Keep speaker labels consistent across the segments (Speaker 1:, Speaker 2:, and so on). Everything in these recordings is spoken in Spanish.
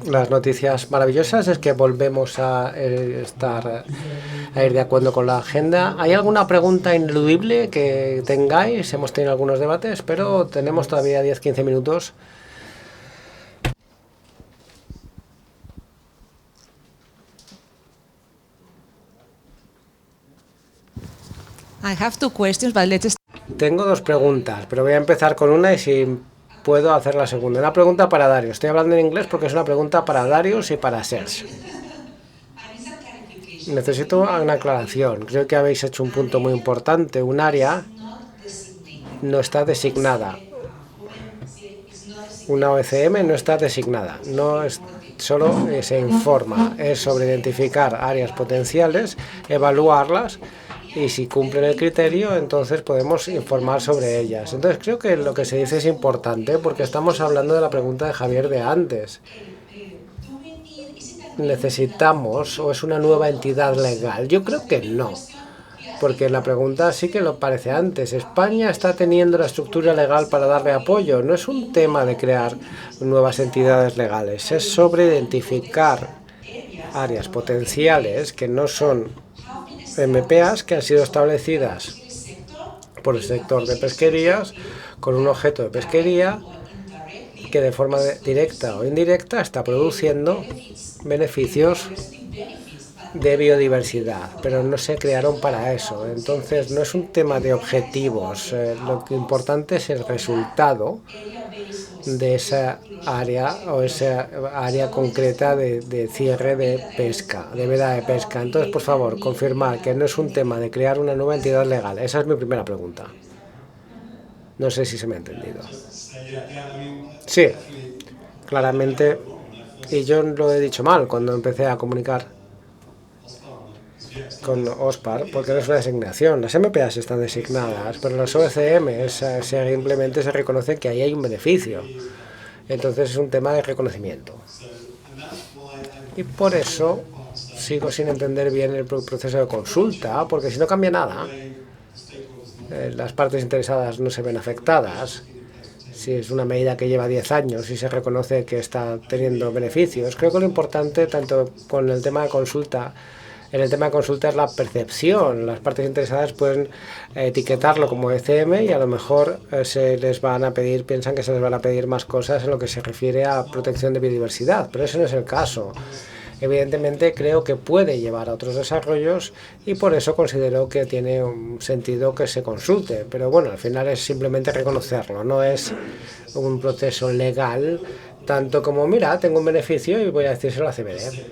Speaker 1: Las noticias maravillosas es que volvemos a ir de acuerdo con la agenda. ¿Hay alguna pregunta ineludible que tengáis? Hemos tenido algunos debates, pero tenemos todavía 10-15 minutos.
Speaker 2: I have two questions, but let's
Speaker 1: Tengo dos preguntas, pero voy a empezar con una y si puedo hacer la segunda. Una pregunta para Darius. Estoy hablando en inglés porque es una pregunta para Darius y para Serge. Necesito una aclaración. Creo que habéis hecho un punto muy importante. Un área no está designada. Una OECM no está designada. No es, solo se informa. Es sobre identificar áreas potenciales, evaluarlas y si cumplen el criterio, entonces podemos informar sobre ellas. Entonces creo que lo que se dice es importante porque estamos hablando de la pregunta de Javier de antes. ¿Necesitamos o es una nueva entidad legal? Yo creo que no, porque la pregunta sí que lo parece antes. España está teniendo la estructura legal para darle apoyo. No es un tema de crear nuevas entidades legales, es sobre identificar áreas potenciales que no son MPAs que han sido establecidas por el sector de pesquerías con un objeto de pesquería que de forma directa o indirecta está produciendo beneficios de biodiversidad, pero no se crearon para eso. Entonces no es un tema de objetivos, lo que importante es el resultado de esa área o esa área concreta de cierre de pesca, de veda de pesca. Entonces, por favor, confirmar que no es un tema de crear una nueva entidad legal. Esa es mi primera pregunta. No sé si se me ha entendido. Sí, claramente. Y yo lo he dicho mal cuando empecé a comunicar con OSPAR, porque no es una designación. Las MPAs están designadas, pero las OECM simplemente se reconoce que ahí hay un beneficio. Entonces es un tema de reconocimiento. Y por eso sigo sin entender bien el proceso de consulta, porque si no cambia nada, las partes interesadas no se ven afectadas. Si es una medida que lleva 10 años y se reconoce que está teniendo beneficios, creo que lo importante, tanto con el tema de consulta, en el tema de consulta es la percepción. Las partes interesadas pueden etiquetarlo como ECM y a lo mejor se les van a pedir, piensan que se les van a pedir más cosas en lo que se refiere a protección de biodiversidad, pero ese no es el caso. Evidentemente creo que puede llevar a otros desarrollos y por eso considero que tiene un sentido que se consulte. Pero bueno, al final es simplemente reconocerlo, no es un proceso legal, tanto como, mira, tengo un beneficio y voy a decírselo a CBD.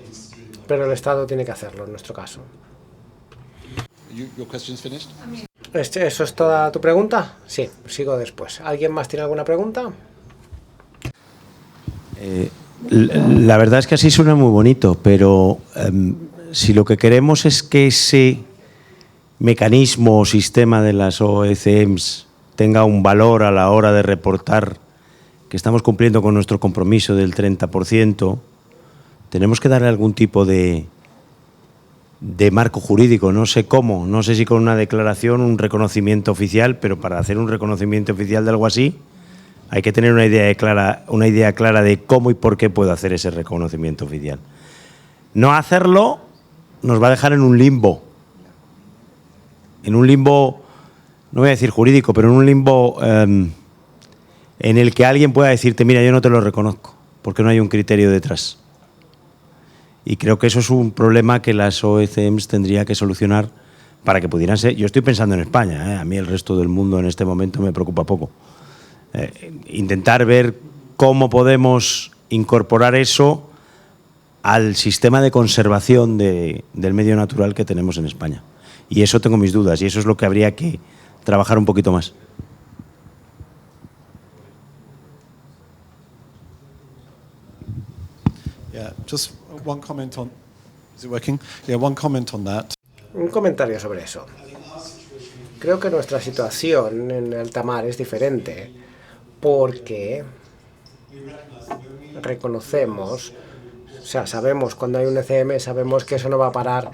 Speaker 1: Pero el Estado tiene que hacerlo en nuestro caso. ¿Eso es toda tu pregunta? Sí, sigo después. ¿Alguien más tiene alguna pregunta?
Speaker 3: La verdad es que así suena muy bonito, pero si lo que queremos es que ese mecanismo o sistema de las OECMs tenga un valor a la hora de reportar que estamos cumpliendo con nuestro compromiso del 30%, tenemos que darle algún tipo de marco jurídico, no sé cómo, no sé si con una declaración, un reconocimiento oficial, pero para hacer un reconocimiento oficial de algo así hay que tener una idea clara de cómo y por qué puedo hacer ese reconocimiento oficial. No hacerlo nos va a dejar en un limbo, no voy a decir jurídico, pero en un limbo en el que alguien pueda decirte, mira, yo no te lo reconozco, porque no hay un criterio detrás. Y creo que eso es un problema que las OECMs tendría que solucionar para que pudieran ser. Yo estoy pensando en España, a mí el resto del mundo en este momento me preocupa poco. Intentar ver cómo podemos incorporar eso al sistema de conservación del medio natural que tenemos en España. Y eso tengo mis dudas, y eso es lo que habría que trabajar un poquito más.
Speaker 4: Yeah, just one comment on. Is it working? Yeah, one comment on that.
Speaker 1: Un comentario sobre eso. Creo que nuestra situación en alta mar es diferente porque reconocemos, o sea, sabemos cuando hay un ECM, sabemos que eso no va a parar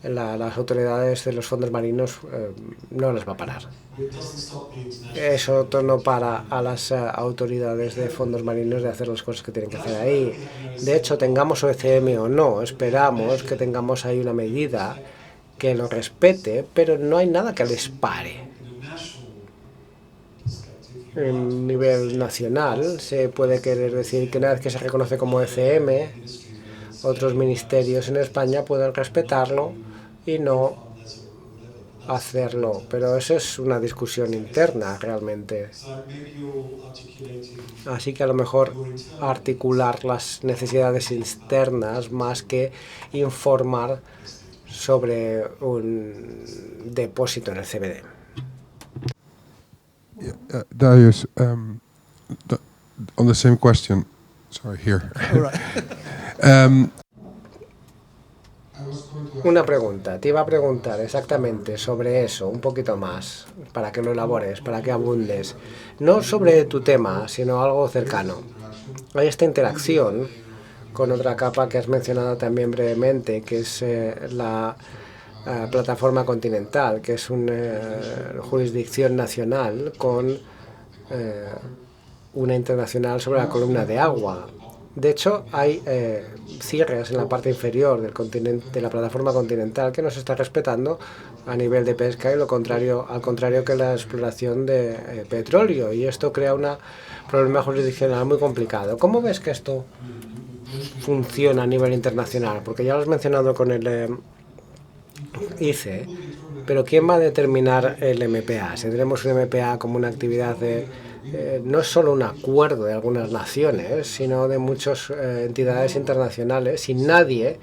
Speaker 1: las autoridades de los fondos marinos no les va a parar. Eso no para a las autoridades de fondos marinos de hacer las cosas que tienen que hacer ahí. De hecho, tengamos OECM o no, esperamos que tengamos ahí una medida que lo respete, pero no hay nada que les pare. En nivel nacional se puede querer decir que una vez que se reconoce como OECM, otros ministerios en España pueden respetarlo y no hacerlo, pero eso es una discusión interna realmente. Así que a lo mejor articular las necesidades externas más que informar sobre un depósito en el CBD.
Speaker 5: Darius, on the same question, sorry, here.
Speaker 1: Una pregunta, te iba a preguntar exactamente sobre eso, un poquito más, para que lo elabores, para que abundes. No sobre tu tema, sino algo cercano. Hay esta interacción con otra capa que has mencionado también brevemente, que es la plataforma continental, que es una jurisdicción nacional con una internacional sobre la columna de agua. De hecho, hay cierres en la parte inferior del continente, de la plataforma continental, que no se está respetando a nivel de pesca y al contrario que la exploración de petróleo. Y esto crea un problema jurisdiccional muy complicado. ¿Cómo ves que esto funciona a nivel internacional? Porque ya lo has mencionado con el ICE, pero ¿quién va a determinar el MPA? Si tendremos un MPA como una actividad no es solo un acuerdo de algunas naciones, sino de muchas entidades internacionales, y nadie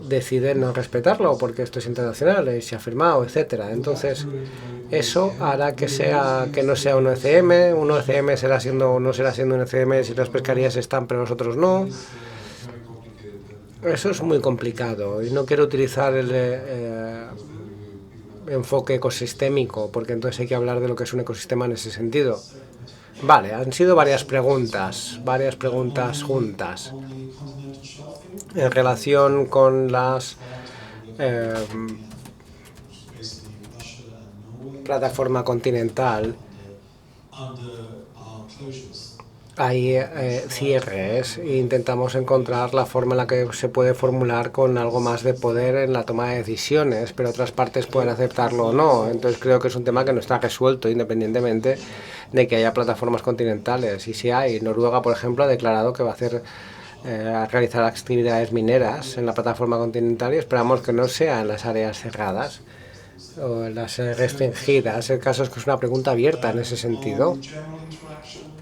Speaker 1: decide no respetarlo porque esto es internacional y se ha firmado, etcétera. Entonces, eso hará que no sea un OECM. Un OECM será siendo o no será siendo un OECM si las pesquerías están pero los otros no. Eso es muy complicado y no quiero utilizar el enfoque ecosistémico, porque entonces hay que hablar de lo que es un ecosistema en ese sentido. Vale, han sido varias preguntas juntas en relación con las plataforma continental. Hay cierres e intentamos encontrar la forma en la que se puede formular con algo más de poder en la toma de decisiones, pero otras partes pueden aceptarlo o no. Entonces creo que es un tema que no está resuelto independientemente de que haya plataformas continentales. Y si hay, Noruega, por ejemplo, ha declarado que va a realizar actividades mineras en la plataforma continental y esperamos que no sea en las áreas cerradas o en las restringidas. El caso es que es una pregunta abierta en ese sentido.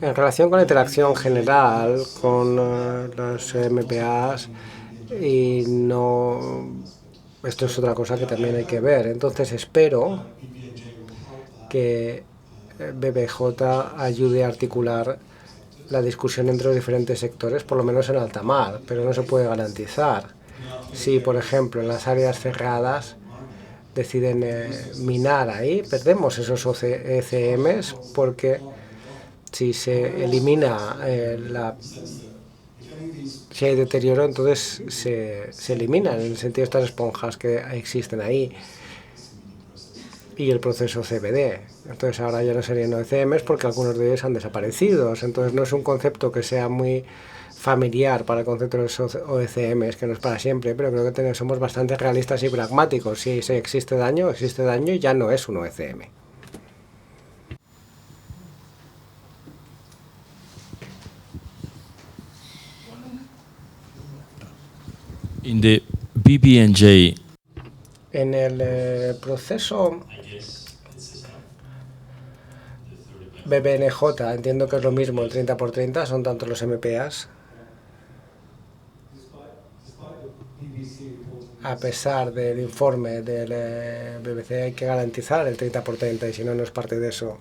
Speaker 1: En relación con la interacción general con los MPAs, y no, esto es otra cosa que también hay que ver. Entonces espero que BBJ ayude a articular la discusión entre los diferentes sectores, por lo menos en alta mar, pero no se puede garantizar. Si, por ejemplo, en las áreas cerradas deciden minar ahí, perdemos esos ECMs porque si se elimina si hay deterioro, entonces se eliminan, en el sentido de estas esponjas que existen ahí y el proceso CBD. Entonces ahora ya no serían OECMs porque algunos de ellos han desaparecido. Entonces no es un concepto que sea muy familiar para el concepto de los OECMs, que no es para siempre, pero creo que somos bastante realistas y pragmáticos. Si existe daño y ya no es un OECM.
Speaker 6: In the BBNJ,
Speaker 1: en el proceso BBNJ, entiendo que es lo mismo, el 30x30, son tanto los MPAs. A pesar del informe del BBC, hay que garantizar el 30x30 y si no, no es parte de eso.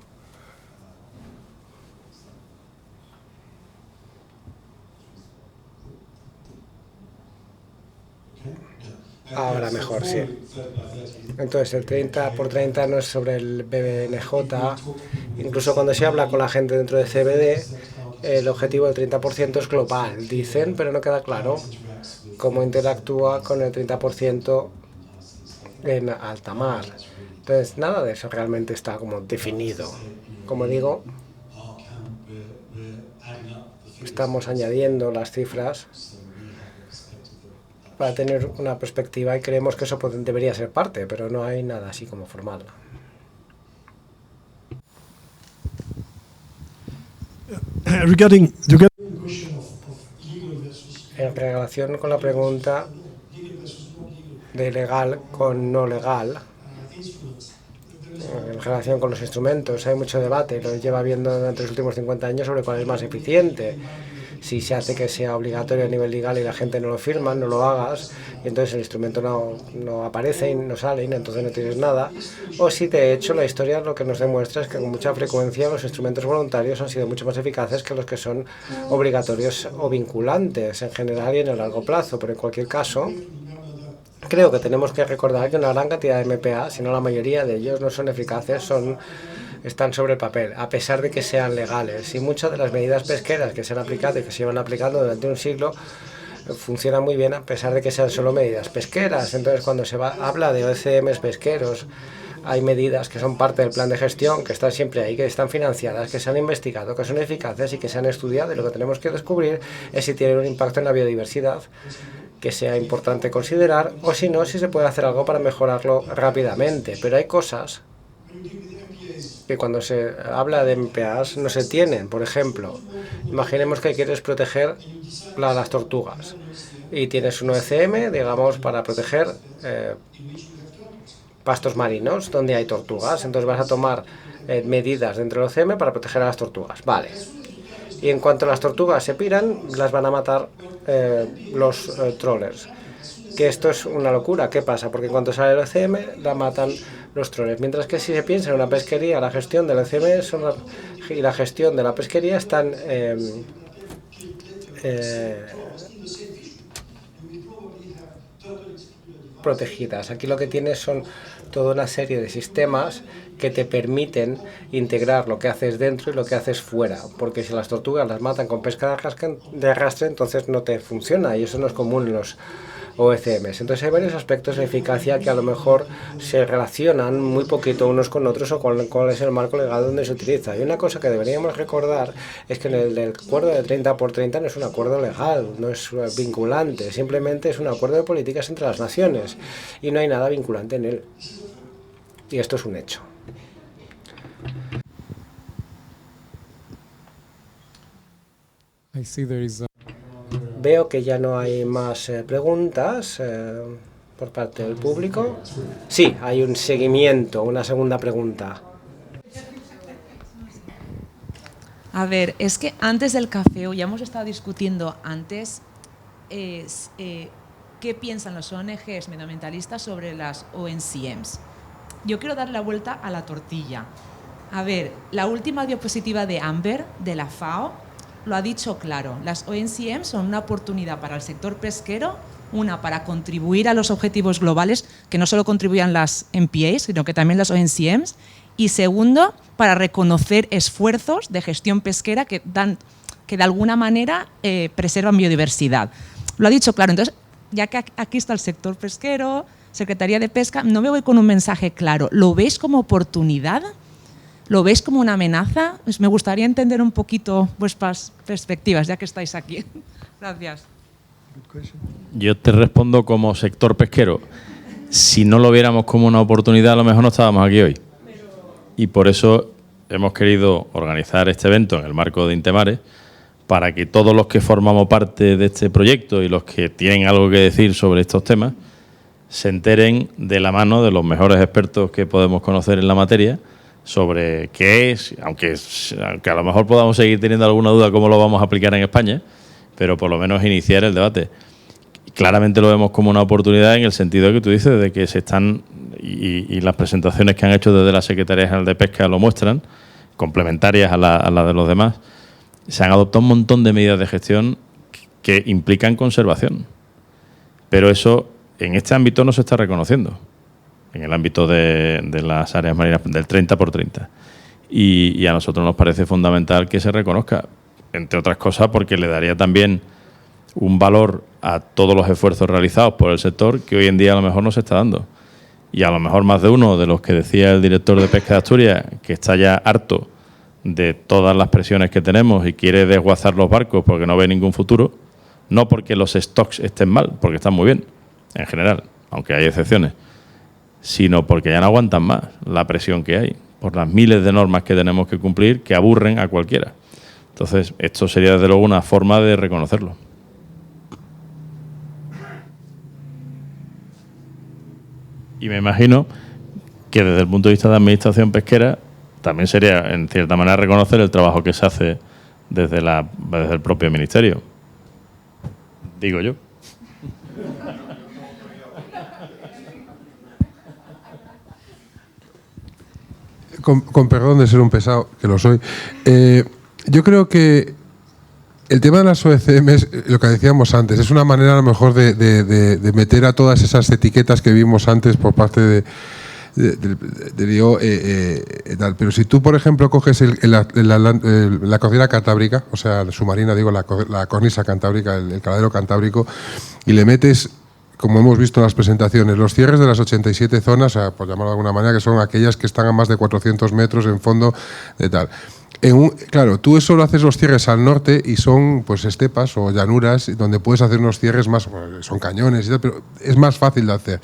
Speaker 1: Ahora mejor, sí. Entonces el 30x30 no es sobre el BBNJ. Incluso cuando se habla con la gente dentro de CBD, el objetivo del 30% es global, dicen, pero no queda claro cómo interactúa con el 30% en alta mar. Entonces, nada de eso realmente está como definido. Como digo, estamos añadiendo las cifras para tener una perspectiva y creemos que eso debería ser parte, pero no hay nada así como formal. En relación con la pregunta de legal con no legal, en relación con los instrumentos, hay mucho debate, lo lleva viendo durante los últimos 50 años sobre cuál es más eficiente. Si se hace que sea obligatorio a nivel legal y la gente no lo firma, no lo hagas, y entonces el instrumento no aparece y no sale, y entonces no tienes nada. O si de hecho la historia lo que nos demuestra es que con mucha frecuencia los instrumentos voluntarios han sido mucho más eficaces que los que son obligatorios o vinculantes en general y en el largo plazo. Pero en cualquier caso, creo que tenemos que recordar que una gran cantidad de MPA, si no la mayoría de ellos, no son eficaces, están sobre el papel, a pesar de que sean legales. Y muchas de las medidas pesqueras que se han aplicado y que se llevan aplicando durante un siglo funcionan muy bien a pesar de que sean solo medidas pesqueras. Entonces, cuando habla de OCMs pesqueros, hay medidas que son parte del plan de gestión, que están siempre ahí, que están financiadas, que se han investigado, que son eficaces y que se han estudiado. Y lo que tenemos que descubrir es si tienen un impacto en la biodiversidad que sea importante considerar, o si no, si se puede hacer algo para mejorarlo rápidamente. Pero hay cosas que cuando se habla de MPAs no se tienen. Por ejemplo, imaginemos que quieres proteger las tortugas y tienes un OCM, digamos, para proteger pastos marinos donde hay tortugas. Entonces vas a tomar medidas dentro del OCM para proteger a las tortugas. Vale. Y en cuanto las tortugas se piran, las van a matar los trollers. Que esto es una locura. ¿Qué pasa? Porque en cuanto sale el OCM, la matan los trollers. Mientras que si se piensa en una pesquería, la gestión del OCM y la gestión de la pesquería están protegidas. Aquí lo que tienes son toda una serie de sistemas que te permiten integrar lo que haces dentro y lo que haces fuera, porque si las tortugas las matan con pesca de arrastre, entonces no te funciona, y eso no es común en los OCMs. Entonces hay varios aspectos de eficacia que a lo mejor se relacionan muy poquito unos con otros, o con cuál es el marco legal donde se utiliza. Y una cosa que deberíamos recordar es que el acuerdo de 30x30 no es un acuerdo legal, no es vinculante, simplemente es un acuerdo de políticas entre las naciones y no hay nada vinculante en él. Y esto es un hecho. Veo que ya no hay más preguntas por parte del público. Sí, hay un seguimiento, una segunda pregunta.
Speaker 2: A ver, es que antes del café, ya hemos estado discutiendo antes, qué piensan los ONGs medioambientalistas sobre las ONCMs. Yo quiero dar la vuelta a la tortilla. A ver, la última diapositiva de Amber, de la FAO, lo ha dicho claro. Las ONCM son una oportunidad para el sector pesquero, una para contribuir a los objetivos globales, que no solo contribuyan las MPAs, sino que también las ONCMs, y segundo, para reconocer esfuerzos de gestión pesquera que de alguna manera preservan biodiversidad. Lo ha dicho claro. Entonces, ya que aquí está el sector pesquero, Secretaría de Pesca, no me voy con un mensaje claro. ¿Lo veis como oportunidad? ¿Lo veis como una amenaza? Pues me gustaría entender un poquito vuestras perspectivas, ya que estáis aquí. Gracias.
Speaker 6: Yo te respondo como sector pesquero. Si no lo viéramos como una oportunidad, a lo mejor no estábamos aquí hoy. Y por eso hemos querido organizar este evento en el marco de Intemares, para que todos los que formamos parte de este proyecto y los que tienen algo que decir sobre estos temas se enteren de la mano de los mejores expertos que podemos conocer en la materia sobre qué es, aunque a lo mejor podamos seguir teniendo alguna duda cómo lo vamos a aplicar en España, pero por lo menos iniciar el debate. Claramente lo vemos como una oportunidad en el sentido que tú dices, de que se están, y las presentaciones que han hecho desde la Secretaría General de Pesca lo muestran, complementarias a la de los demás. Se han adoptado un montón de medidas de gestión que implican conservación, pero eso en este ámbito no se está reconociendo, en el ámbito de las áreas marinas del 30x30. Y a nosotros nos parece fundamental que se reconozca, entre otras cosas porque le daría también un valor a todos los esfuerzos realizados por el sector que hoy en día a lo mejor no se está dando. y a lo mejor más de uno de los que decía el director de Pesca de Asturias, que está ya harto de todas las presiones que tenemos y quiere desguazar los barcos porque no ve ningún futuro, no porque los stocks estén mal, porque están muy bien, en general, aunque hay excepciones, sino porque ya no aguantan más la presión que hay, por las miles de normas que tenemos que cumplir que aburren a cualquiera. Entonces, esto sería desde luego una forma de reconocerlo. Y me imagino que desde el punto de vista de administración pesquera también sería, en cierta manera, reconocer el trabajo que se hace desde el propio ministerio. Digo yo.
Speaker 5: Con perdón de ser un pesado, que lo soy, yo creo que el tema de las OECM es lo que decíamos antes, es una manera a lo mejor de meter a todas esas etiquetas que vimos antes por parte de IO, tal. Pero si tú, por ejemplo, coges la cordillera cantábrica, o sea, la submarina, digo, la cornisa cantábrica, el caladero cantábrico, y le metes, como hemos visto en las presentaciones, los cierres de las 87 zonas, por llamarlo de alguna manera, que son aquellas que están a más de 400 metros en fondo de tal. Claro, tú eso lo haces los cierres al norte y son pues estepas o llanuras donde puedes hacer unos cierres más, son cañones y tal, pero es más fácil de hacer.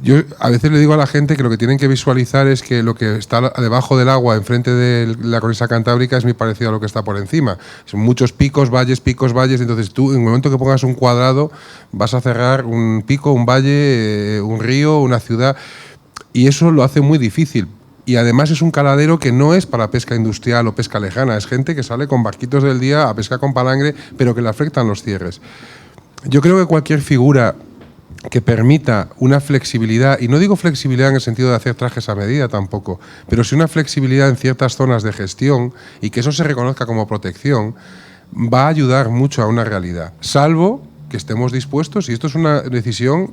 Speaker 5: Yo a veces le digo a la gente que lo que tienen que visualizar es que lo que está debajo del agua, enfrente de la cornisa cantábrica, es muy parecido a lo que está por encima. Son muchos picos, valles, entonces tú en el momento que pongas un cuadrado vas a cerrar un pico, un valle, un río, una ciudad, y eso lo hace muy difícil. Y además es un caladero que no es para pesca industrial o pesca lejana, es gente que sale con barquitos del día a pescar con palangre, pero que le afectan los cierres. Yo creo que cualquier figura que permita una flexibilidad, y no digo flexibilidad en el sentido de hacer trajes a medida tampoco, pero sí una flexibilidad en ciertas zonas de gestión y que eso se reconozca como protección, va a ayudar mucho a una realidad, salvo que estemos dispuestos, y esto es una decisión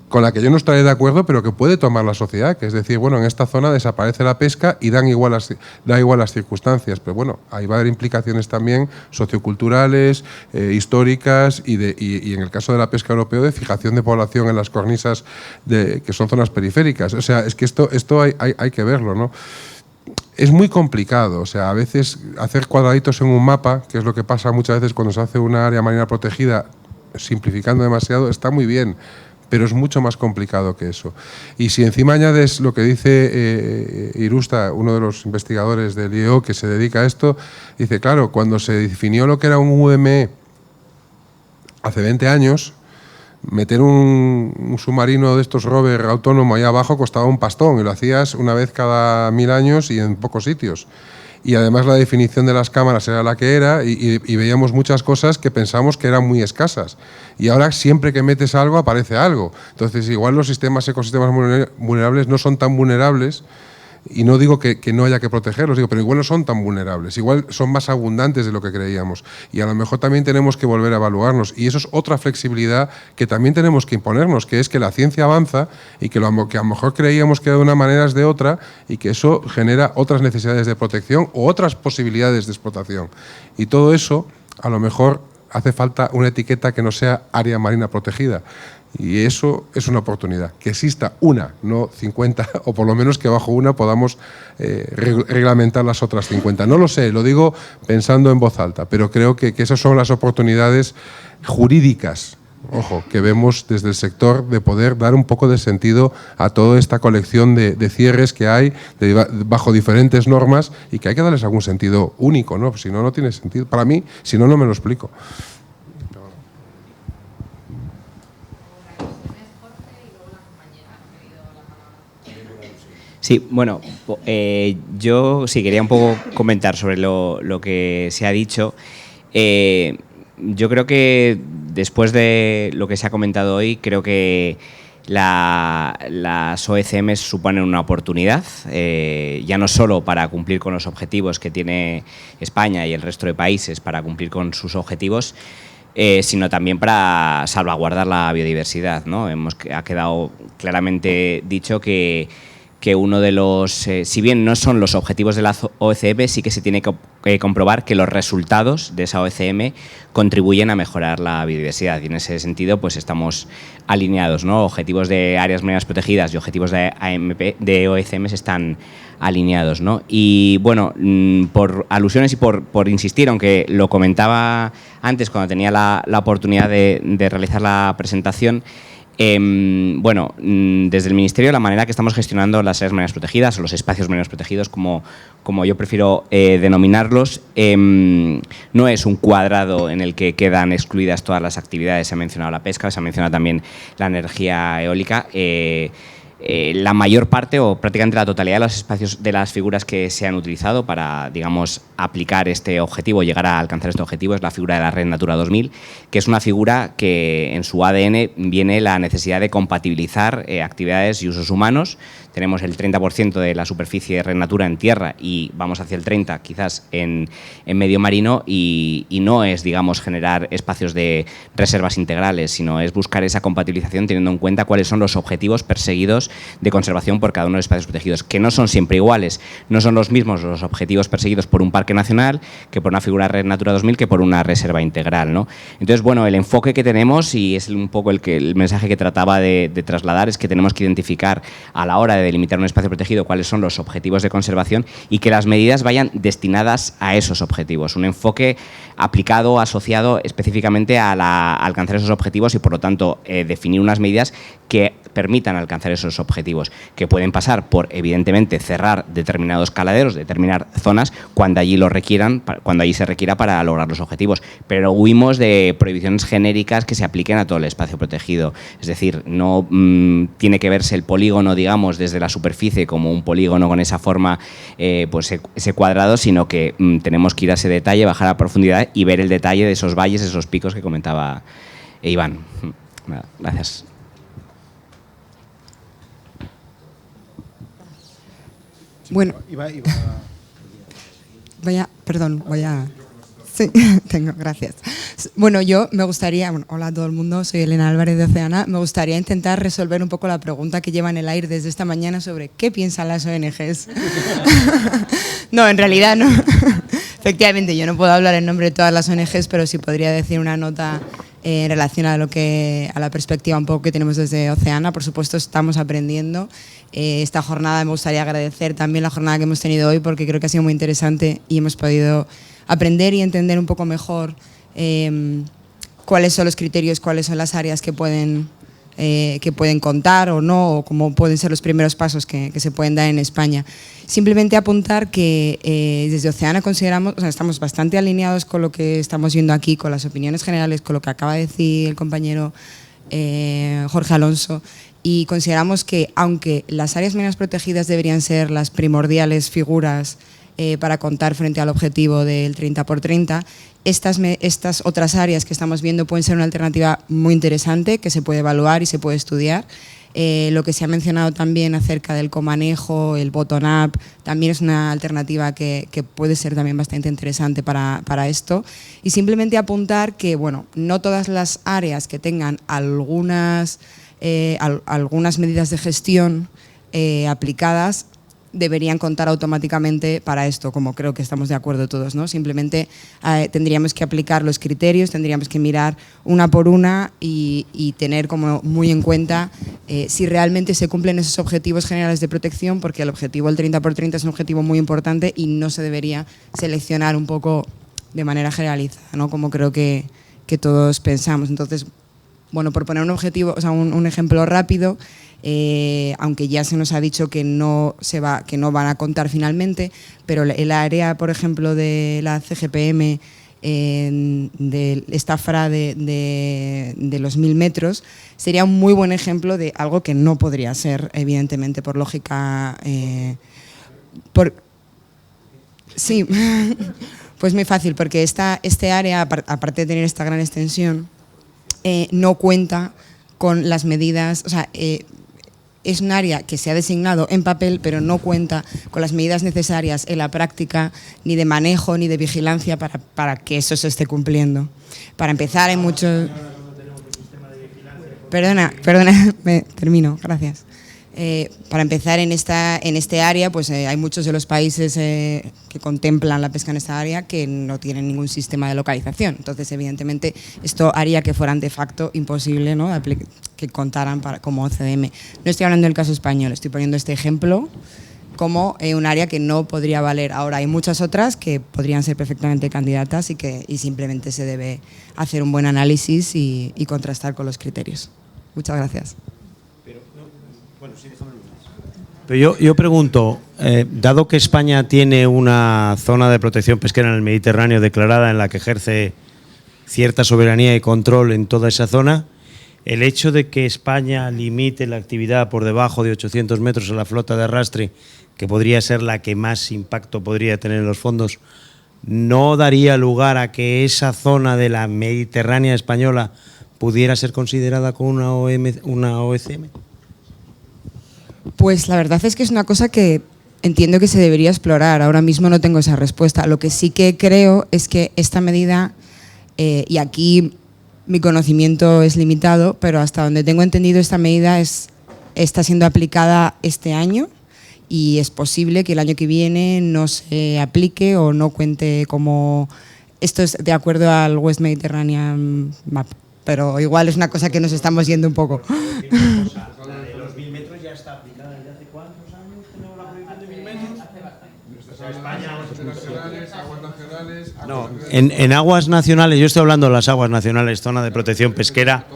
Speaker 5: con la que yo no estaré de acuerdo, pero que puede tomar la sociedad, que es decir, bueno, en esta zona desaparece la pesca y da igual las circunstancias, pero bueno, ahí va a haber implicaciones también socioculturales, históricas y en el caso de la pesca europea de fijación de población en las cornisas que son zonas periféricas. O sea, es que esto hay que verlo, ¿no? Es muy complicado, o sea, a veces hacer cuadraditos en un mapa, que es lo que pasa muchas veces cuando se hace una área marina protegida, simplificando demasiado, está muy bien, pero es mucho más complicado que eso. Y si encima añades lo que dice Irusta, uno de los investigadores del IEO que se dedica a esto, dice, claro, cuando se definió lo que era un UME hace 20 años, meter un submarino de estos rover autónomo ahí abajo costaba un pastón, y lo hacías una vez cada 1000 años y en pocos sitios. Y además la definición de las cámaras era la que era y veíamos muchas cosas que pensamos que eran muy escasas. Y ahora siempre que metes algo aparece algo. Entonces igual los ecosistemas vulnerables no son tan vulnerables, y no digo que no haya que protegerlos, digo, pero igual no son tan vulnerables, igual son más abundantes de lo que creíamos. Y a lo mejor también tenemos que volver a evaluarnos. Y eso es otra flexibilidad que también tenemos que imponernos, que es que la ciencia avanza y que a lo mejor creíamos que de una manera es de otra, y que eso genera otras necesidades de protección o otras posibilidades de explotación. Y todo eso, a lo mejor hace falta una etiqueta que no sea área marina protegida. Y eso es una oportunidad, que exista una, no 50, o por lo menos que bajo una podamos reglamentar las otras 50. No lo sé, lo digo pensando en voz alta, pero creo que esas son las oportunidades jurídicas, ojo, que vemos desde el sector de poder dar un poco de sentido a toda esta colección de cierres que hay bajo diferentes normas y que hay que darles algún sentido único, ¿no? Si no, no tiene sentido. Para mí, si no, no me lo explico.
Speaker 7: Sí, bueno, yo sí quería un poco comentar sobre lo que se ha dicho. Yo creo que después de lo que se ha comentado hoy, creo que las OECM suponen una oportunidad, ya no solo para cumplir con los objetivos que tiene España y el resto de países para cumplir con sus objetivos, sino también para salvaguardar la biodiversidad, ¿no? Ha quedado claramente dicho que que uno de los, si bien no son los objetivos de la OECM, sí que se tiene que comprobar que los resultados de esa OECM contribuyen a mejorar la biodiversidad, y en ese sentido pues estamos alineados, ¿no? Objetivos de áreas marinas protegidas y objetivos de OECM están alineados, ¿no? Y bueno, por alusiones y por insistir, aunque lo comentaba antes cuando tenía la oportunidad de realizar la presentación, bueno, desde el Ministerio la manera que estamos gestionando las áreas marinas protegidas o los espacios marinos protegidos, como yo prefiero denominarlos, no es un cuadrado en el que quedan excluidas todas las actividades. Se ha mencionado la pesca, se ha mencionado también la energía eólica. La mayor parte o prácticamente la totalidad de los espacios, de las figuras que se han utilizado para, digamos, aplicar este objetivo, llegar a alcanzar este objetivo, es la figura de la Red Natura 2000, que es una figura que en su ADN viene la necesidad de compatibilizar actividades y usos humanos. Tenemos el 30% de la superficie de Red Natura en tierra y vamos hacia el 30% quizás en medio marino, y no es, digamos, generar espacios de reservas integrales, sino es buscar esa compatibilización teniendo en cuenta cuáles son los objetivos perseguidos de conservación por cada uno de los espacios protegidos, que no son siempre iguales, no son los mismos los objetivos perseguidos por un parque nacional que por una figura Red Natura 2000 que por una reserva integral, ¿no? Entonces, bueno, el enfoque que tenemos, y es un poco el mensaje que trataba de trasladar, es que tenemos que identificar a la hora de delimitar un espacio protegido cuáles son los objetivos de conservación y que las medidas vayan destinadas a esos objetivos. Un enfoque aplicado, asociado específicamente a alcanzar esos objetivos y, por lo tanto, definir unas medidas que permitan alcanzar esos objetivos, que pueden pasar por, evidentemente, cerrar determinados caladeros, determinar zonas cuando allí lo requieran, cuando allí se requiera para lograr los objetivos, pero huimos de prohibiciones genéricas que se apliquen a todo el espacio protegido. Es decir, no tiene que verse el polígono, digamos, desde la superficie como un polígono con esa forma, pues ese cuadrado, sino que tenemos que ir a ese detalle, bajar a profundidad y ver el detalle de esos valles, esos picos que comentaba Iván. Gracias.
Speaker 8: Bueno, sí, gracias. Bueno, yo me gustaría, hola a todo el mundo, soy Elena Álvarez de Oceana, me gustaría intentar resolver un poco la pregunta que lleva en el aire desde esta mañana sobre qué piensan las ONGs. No, en realidad no. Efectivamente, yo no puedo hablar en nombre de todas las ONGs, pero sí podría decir una nota en relación a la perspectiva un poco que tenemos desde Oceana. Por supuesto, estamos aprendiendo. Esta jornada me gustaría agradecer también la jornada que hemos tenido hoy, porque creo que ha sido muy interesante y hemos podido aprender y entender un poco mejor cuáles son los criterios, cuáles son las áreas que pueden contar o no, o cómo pueden ser los primeros pasos que se pueden dar en España. Simplemente apuntar que desde Oceana consideramos, estamos bastante alineados con lo que estamos viendo aquí, con las opiniones generales, con lo que acaba de decir el compañero Jorge Alonso, y consideramos que aunque las áreas marinas protegidas deberían ser las primordiales figuras para contar frente al objetivo del 30×30, estas otras áreas que estamos viendo pueden ser una alternativa muy interesante que se puede evaluar y se puede estudiar. Lo que se ha mencionado también acerca del comanejo, el bottom-up, también es una alternativa que puede ser también bastante interesante para esto. Y simplemente apuntar que, bueno, no todas las áreas que tengan algunas medidas de gestión aplicadas deberían contar automáticamente para esto, como creo que estamos de acuerdo todos, ¿no? Simplemente tendríamos que aplicar los criterios, tendríamos que mirar una por una y tener como muy en cuenta si realmente se cumplen esos objetivos generales de protección, porque el objetivo del 30×30 es un objetivo muy importante y no se debería seleccionar un poco de manera generalizada, ¿no? Como creo que todos pensamos. Entonces, bueno, por poner un objetivo, un ejemplo rápido, aunque ya se nos ha dicho que no van a contar finalmente, pero el área, por ejemplo, de la CGPM, de esta FRA de los 1000 metros, sería un muy buen ejemplo de algo que no podría ser, evidentemente, por lógica. Sí, pues muy fácil, porque este área, aparte de tener esta gran extensión, no cuenta con las medidas, es un área que se ha designado en papel, pero no cuenta con las medidas necesarias en la práctica, ni de manejo, ni de vigilancia para que eso se esté cumpliendo. Para empezar, hay muchos... Perdona, termino, gracias. Para empezar, en este área, pues hay muchos de los países que contemplan la pesca en esta área que no tienen ningún sistema de localización. Entonces, evidentemente, esto haría que fueran de facto imposible, ¿no?, que contaran como OCDM. No estoy hablando del caso español, estoy poniendo este ejemplo como un área que no podría valer. Ahora, hay muchas otras que podrían ser perfectamente candidatas y simplemente se debe hacer un buen análisis y contrastar con los criterios. Muchas gracias.
Speaker 3: Pero yo pregunto, dado que España tiene una zona de protección pesquera en el Mediterráneo declarada en la que ejerce cierta soberanía y control en toda esa zona, el hecho de que España limite la actividad por debajo de 800 metros a la flota de arrastre, que podría ser la que más impacto podría tener en los fondos, ¿no daría lugar a que esa zona de la Mediterránea española pudiera ser considerada como una OECM?
Speaker 8: Pues la verdad es que es una cosa que entiendo que se debería explorar. Ahora mismo no tengo esa respuesta. Lo que sí que creo es que esta medida, y aquí mi conocimiento es limitado, pero hasta donde tengo entendido esta medida está siendo aplicada este año y es posible que el año que viene no se aplique o no cuente como... Esto es de acuerdo al West Mediterranean Map, pero igual es una cosa que nos estamos yendo un poco.
Speaker 3: La de los 1000 metros ya está aplicada desde hace cuántos años tenemos la prohibición de 1000 metros. No, en aguas nacionales, yo estoy hablando de las aguas nacionales, zona de protección pesquera.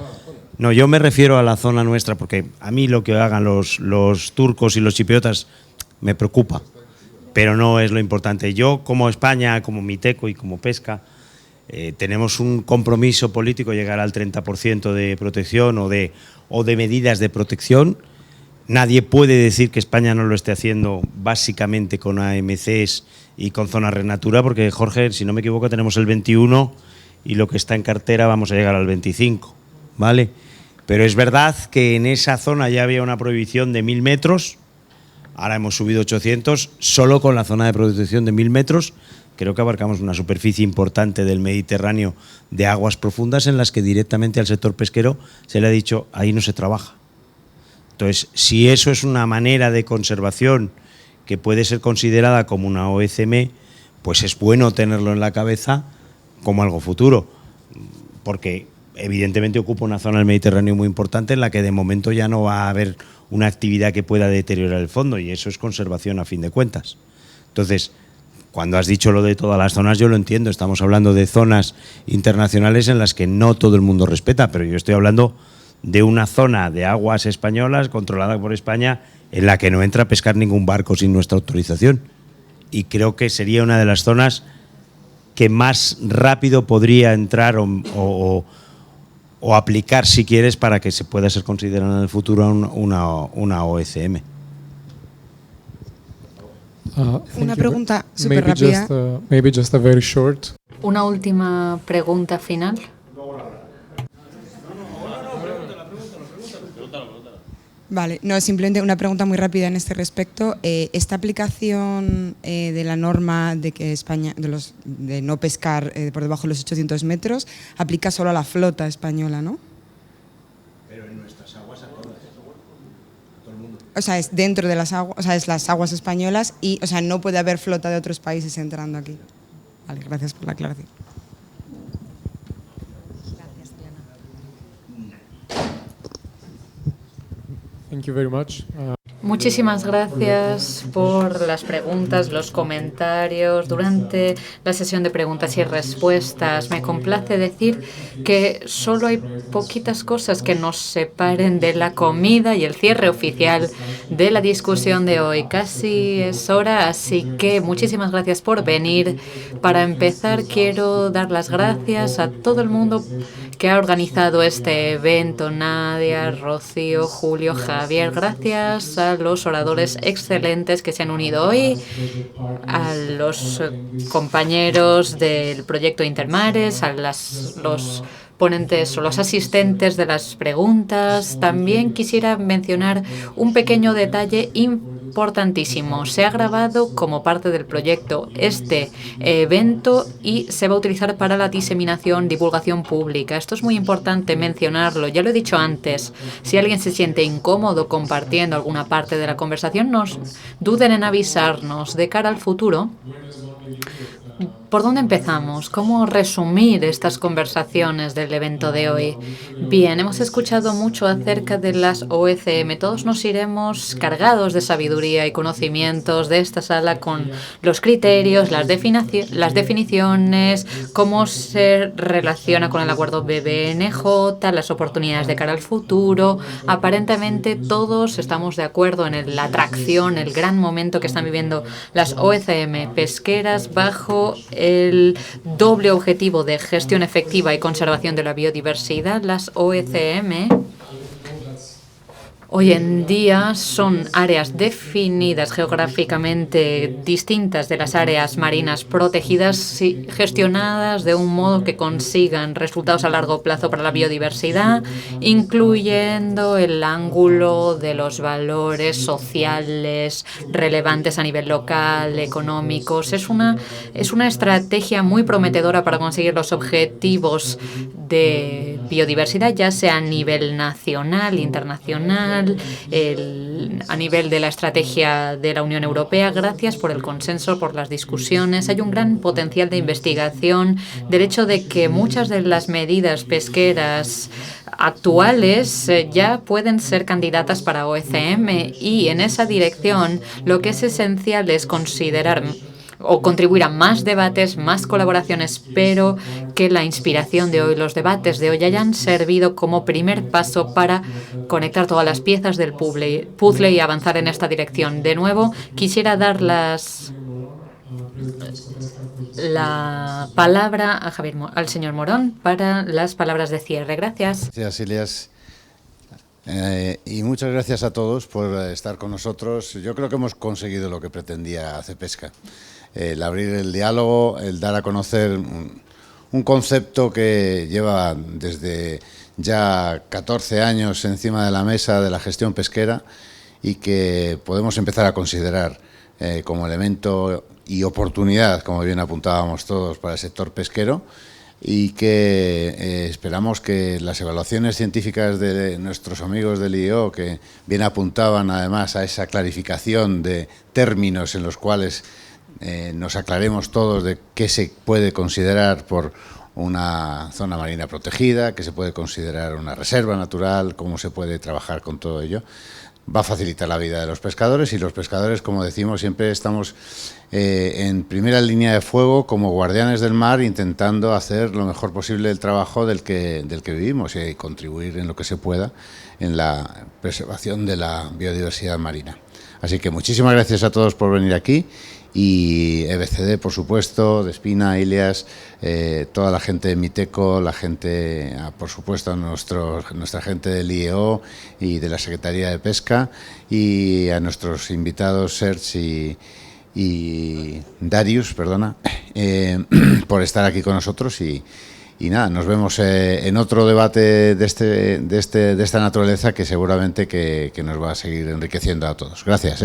Speaker 3: No, yo me refiero a la zona nuestra, porque a mí lo que hagan los turcos y los chipriotas me preocupa, pero no es lo importante. Yo, como España, como Miteco y como Pesca, tenemos un compromiso político llegar al 30% de protección o de medidas de protección. Nadie puede decir que España no lo esté haciendo básicamente con AMCs y con zonas Red Natura, porque, Jorge, si no me equivoco, tenemos el 21 y lo que está en cartera vamos a llegar al 25, ¿vale? Pero es verdad que en esa zona ya había una prohibición de 1000 metros, ahora hemos subido 800, solo con la zona de protección de 1000 metros, creo que abarcamos una superficie importante del Mediterráneo de aguas profundas en las que directamente al sector pesquero se le ha dicho, ahí no se trabaja. Entonces, si eso es una manera de conservación que puede ser considerada como una OECM, pues es bueno tenerlo en la cabeza como algo futuro, porque evidentemente ocupa una zona del Mediterráneo muy importante en la que de momento ya no va a haber una actividad que pueda deteriorar el fondo, y eso es conservación a fin de cuentas. Entonces, cuando has dicho lo de todas las zonas, yo lo entiendo, estamos hablando de zonas internacionales en las que no todo el mundo respeta, pero yo estoy hablando de una zona de aguas españolas controlada por España en la que no entra a pescar ningún barco sin nuestra autorización, y creo que sería una de las zonas que más rápido podría entrar o aplicar, si quieres, para que se pueda ser considerada en el futuro una OECM.
Speaker 8: Una pregunta súper rápida.
Speaker 9: Maybe just a very short.
Speaker 10: Una última pregunta final.
Speaker 8: Vale, no, simplemente una pregunta muy rápida en este respecto. Esta aplicación de la norma de que España, de no pescar por debajo de los 800 metros, aplica solo a la flota española, ¿no?
Speaker 3: Pero en nuestras aguas a todas, a todo el mundo.
Speaker 8: O sea, es dentro de las aguas, o sea, es las aguas españolas y, o sea, no puede haber flota de otros países entrando aquí. Vale, gracias por la aclaración.
Speaker 9: Thank you very much.
Speaker 10: Muchísimas gracias por las preguntas, los comentarios. Durante la sesión de preguntas y respuestas, me complace decir que solo hay poquitas cosas que nos separen de la comida y el cierre oficial de la discusión de hoy. Casi es hora, así que muchísimas gracias por venir. Para empezar, quiero dar las gracias a todo el mundo que ha organizado este evento: Nadia, Rocío, Julio, Javier. Gracias a los oradores excelentes que se han unido hoy, a los compañeros del proyecto Intermares, a los ponentes o los asistentes de las preguntas. También quisiera mencionar un pequeño detalle importantísimo. Se ha grabado como parte del proyecto este evento y se va a utilizar para la diseminación, divulgación pública. Esto es muy importante mencionarlo. Ya lo he dicho antes. Si alguien se siente incómodo compartiendo alguna parte de la conversación, no duden en avisarnos. De cara al futuro, ¿por dónde empezamos? ¿Cómo resumir estas conversaciones del evento de hoy? Bien, hemos escuchado mucho acerca de las OECM. Todos nos iremos cargados de sabiduría y conocimientos de esta sala con los criterios, las definiciones, cómo se relaciona con el acuerdo BBNJ, las oportunidades de cara al futuro. Aparentemente todos estamos de acuerdo en la atracción, el gran momento que están viviendo las OECM pesqueras bajo el doble objetivo de gestión efectiva y conservación de la biodiversidad. Las OECM hoy en día son áreas definidas geográficamente distintas de las áreas marinas protegidas y gestionadas de un modo que consigan resultados a largo plazo para la biodiversidad, incluyendo el ángulo de los valores sociales relevantes a nivel local, económicos. Es una estrategia muy prometedora para conseguir los objetivos de biodiversidad, ya sea a nivel nacional, internacional, a nivel de la estrategia de la Unión Europea. Gracias por el consenso, por las discusiones. Hay un gran potencial de investigación del hecho de que muchas de las medidas pesqueras actuales ya pueden ser candidatas para OECM, y en esa dirección lo que es esencial es considerar o contribuir a más debates, más colaboraciones. Espero que la inspiración de hoy, los debates de hoy, hayan servido como primer paso para conectar todas las piezas del puzzle y avanzar en esta dirección. De nuevo, quisiera dar la palabra a al señor Morón para las palabras de cierre. Gracias.
Speaker 11: Gracias, Ilias. Y muchas gracias a todos por estar con nosotros. Yo creo que hemos conseguido lo que pretendía CEPESCA. El abrir el diálogo, el dar a conocer un concepto que lleva desde ya 14 años encima de la mesa de la gestión pesquera y que podemos empezar a considerar como elemento y oportunidad, como bien apuntábamos todos, para el sector pesquero, y que esperamos que las evaluaciones científicas de nuestros amigos del IEO, que bien apuntaban además a esa clarificación de términos en los cuales nos aclaremos todos de qué se puede considerar por una zona marina protegida, qué se puede considerar una reserva natural, cómo se puede trabajar con todo ello, va a facilitar la vida de los pescadores. Y los pescadores, como decimos, siempre estamos en primera línea de fuego como guardianes del mar, intentando hacer lo mejor posible el trabajo del que vivimos y contribuir en lo que se pueda en la preservación de la biodiversidad marina. Así que muchísimas gracias a todos por venir aquí, y EBCD, por supuesto, Despina, Ilias, toda la gente de Miteco, la gente, por supuesto, nuestra gente del IEO y de la Secretaría de Pesca, y a nuestros invitados Serge y Darius, por estar aquí con nosotros. Y nada, nos vemos en otro debate de esta naturaleza, que seguramente que nos va a seguir enriqueciendo a todos. Gracias.